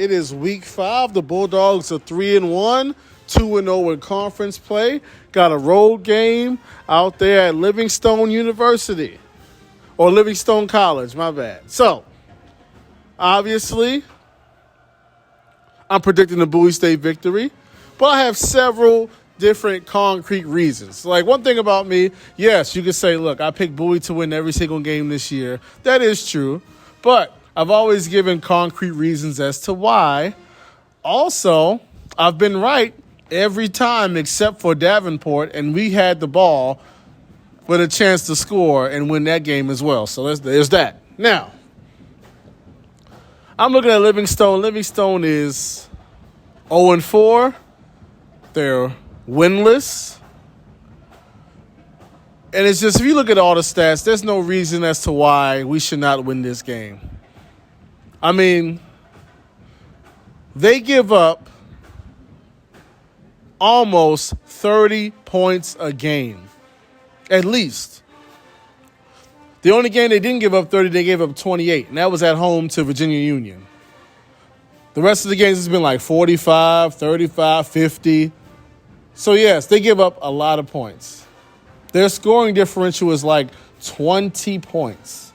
It is week 5. The Bulldogs are 3-1, 2-0 in conference play. Got a road game out there at Livingstone University. Or Livingstone College, my bad. So, obviously, I'm predicting the Bowie State victory. But I have several different concrete reasons. Like, one thing about me, yes, you could say, look, I picked Bowie to win every single game this year. That is true. But I've always given concrete reasons as to why. Also, I've been right every time except for Davenport, and we had the ball with a chance to score and win that game as well. So there's that. Now, I'm looking at Livingstone. Livingstone is 0-4. They're winless. And it's just, if you look at all the stats, there's no reason as to why we should not win this game. I mean, they give up almost 30 points a game, at least. The only game they didn't give up 30, they gave up 28, and that was at home to Virginia Union. The rest of the games has been like 45, 35, 50. So, yes, they give up a lot of points. Their scoring differential is like 20 points.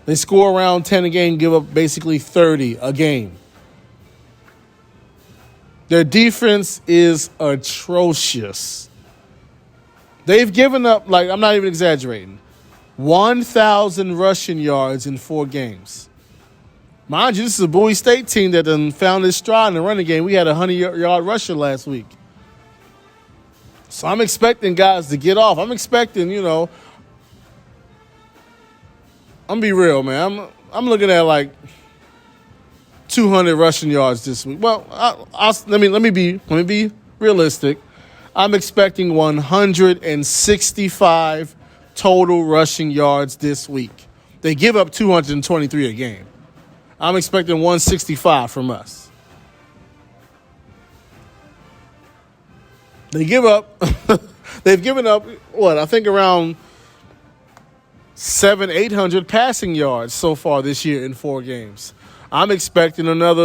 They score around 10 a game, give up basically 30 a game. Their defense is atrocious. They've given up, like, I'm not even exaggerating, 1,000 rushing yards in 4 games. Mind you, this is a Bowie State team that done found its stride in the running game. We had a 100-yard rusher last week. So I'm expecting guys to get off. I'm expecting, I'm going to be real, man. I'm looking at like 200 rushing yards this week. Well, let me be realistic. I'm expecting 165 total rushing yards this week. They give up 223 a game. I'm expecting 165 from us. They've given up, I think around 700-800 passing yards so far this year in 4 games. I'm expecting another,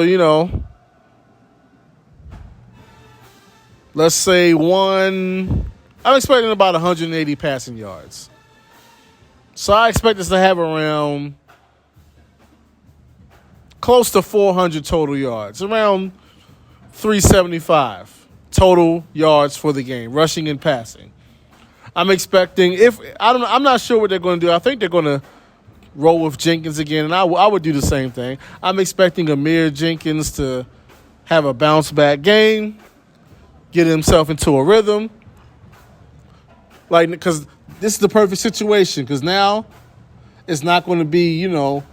let's say I'm expecting about 180 passing yards. So I expect us to have around close to 400 total yards, around 375 total yards for the game, rushing and passing. I'm expecting, I'm not sure what they're going to do. I think they're going to roll with Jenkins again, and I would do the same thing. I'm expecting Amir Jenkins to have a bounce-back game, get himself into a rhythm. Because this is the perfect situation, because now it's not going to be,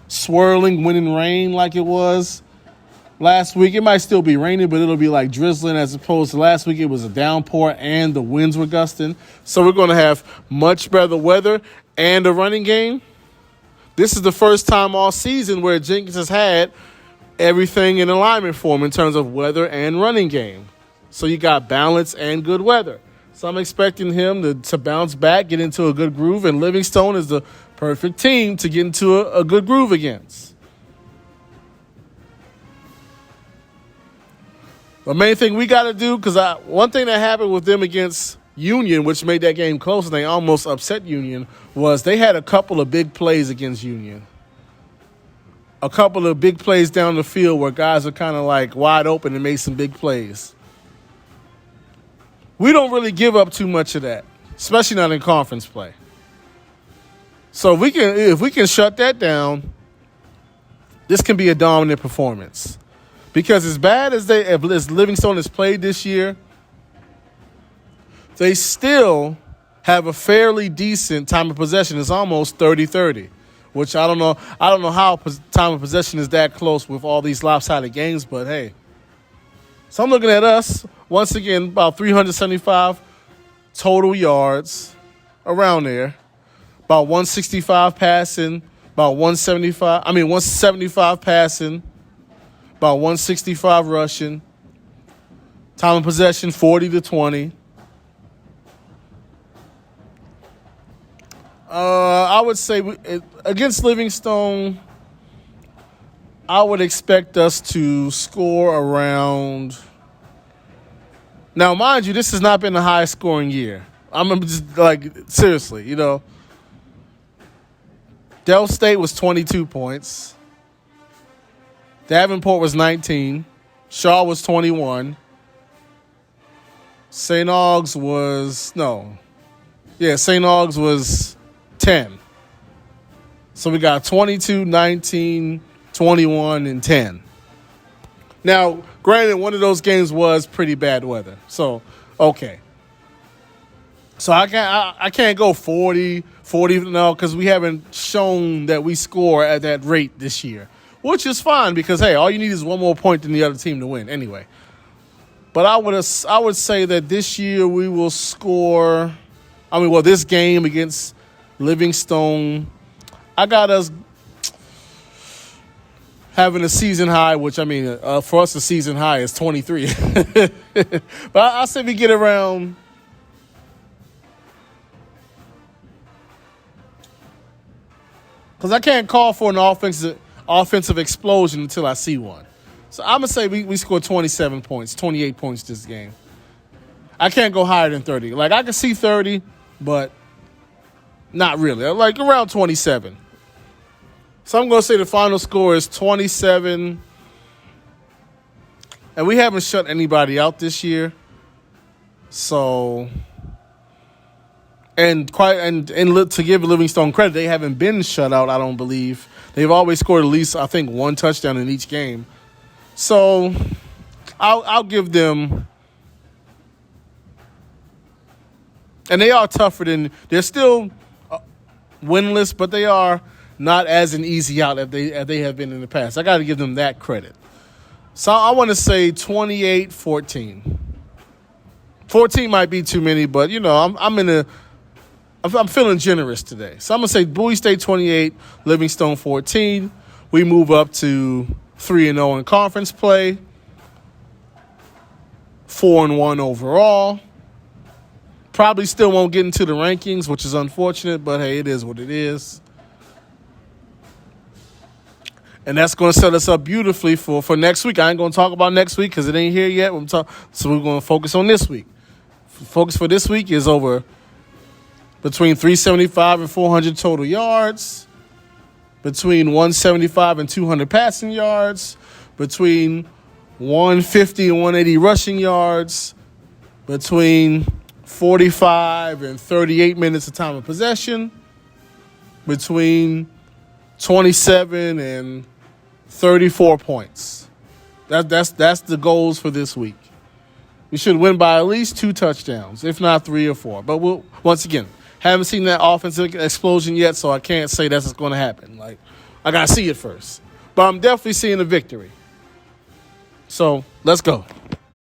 swirling wind and rain like it was last week. It might still be raining, but it'll be like drizzling, as opposed to last week it was a downpour and the winds were gusting. So we're going to have much better weather and a running game. This is the first time all season where Jenkins has had everything in alignment for him in terms of weather and running game. So you got balance and good weather. So I'm expecting him to bounce back, get into a good groove, and Livingstone is the perfect team to get into a good groove against. The main thing we got to do, because one thing that happened with them against Union, which made that game close and they almost upset Union, was they had a couple of big plays against Union. A couple of big plays down the field where guys are kind of like wide open and made some big plays. We don't really give up too much of that, especially not in conference play. So if we can shut that down, this can be a dominant performance. Because as bad as Livingstone has played this year, they still have a fairly decent time of possession. It's almost 30-30, which I don't know how time of possession is that close with all these lopsided games, but hey. So I'm looking at us, once again, about 375 total yards, around there. About 165 passing, about 175 passing, about 165 rushing. Time of possession, 40-20. I would say against Livingstone, I would expect us to score around. Now, mind you, this has not been the highest scoring year. I'm just like, seriously, Del State was 22 points. Davenport was 19. Shaw was 21. St. Aug's was, St. Aug's was 10. So we got 22, 19, 21, and 10. Now, granted, one of those games was pretty bad weather. So, okay. So I can't go 40 no, because we haven't shown that we score at that rate this year, which is fine because, hey, all you need is one more point than the other team to win anyway. But I would say that this year we will score. This game against Livingstone, I got us having a season high, which, for us, the season high is 23. But I say we get around. Because I can't call for an offensive explosion until I see one. So I'm going to say we score 27 points, 28 points this game. I can't go higher than 30. Like, I can see 30, but not really. Like, around 27. So I'm going to say the final score is 27. And we haven't shut anybody out this year. So, and to give Livingstone credit, they haven't been shut out, I don't believe. They've always scored at least, I think, one touchdown in each game. So I'll give them, and they are tougher than, they're still winless, but they are not as an easy out as they have been in the past. I got to give them that credit. So I want to say 28-14. 14 might be too many, but I'm feeling generous today. So I'm gonna say Bowie State 28, Livingstone 14. We move up to 3-0 in conference play, 4-1 overall. Probably still won't get into the rankings, which is unfortunate, but hey, it is what it is. And that's going to set us up beautifully for next week. I ain't going to talk about next week because it ain't here yet. So we're going to focus on this week. Focus for this week is over between 375 and 400 total yards, between 175 and 200 passing yards, between 150 and 180 rushing yards, between 45 and 38 minutes of time of possession, between 27 and 34 points. That's the goals for this week. We should win by at least 2 touchdowns, if not 3 or 4. But once again, haven't seen that offensive explosion yet, so I can't say that's what's going to happen. Like, I got to see it first. But I'm definitely seeing a victory. So, let's go.